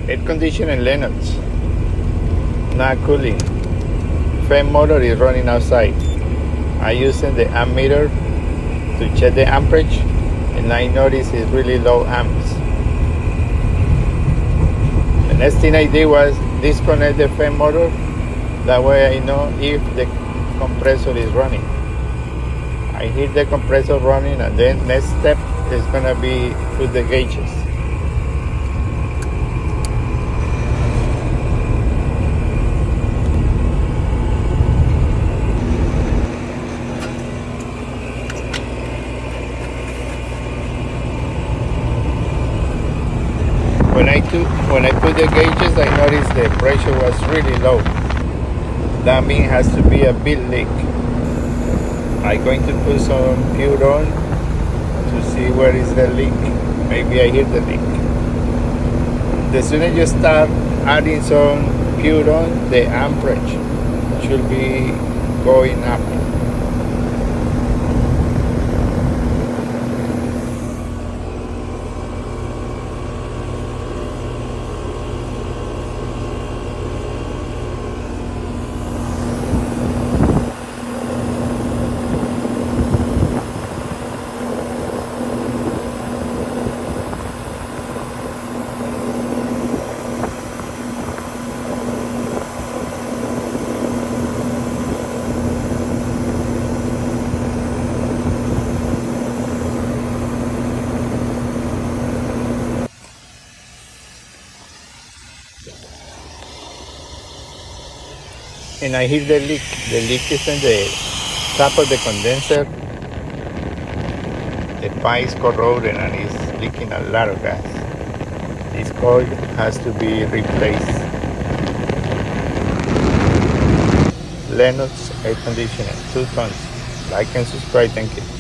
Air conditioning Lennox, not cooling. Fan motor is running outside. I'm using the ammeter to check the amperage, and I notice it's really low amps. The next thing I did was disconnect the fan motor. That way I know if the compressor is running. I hear the compressor running, and then next step is gonna be put the gauges. When I put the gauges, I noticed the pressure was really low. That means it has to be a big leak. I'm going to put some puron to see where is the leak. Maybe I hear the leak. The sooner you start adding some puron, the amperage should be going up. And I hear the leak. The leak is in the top of the condenser. The pipe is corroded and it's leaking a lot of gas. This coil has to be replaced. Lennox air conditioner, 2 tons. Like and subscribe. Thank you.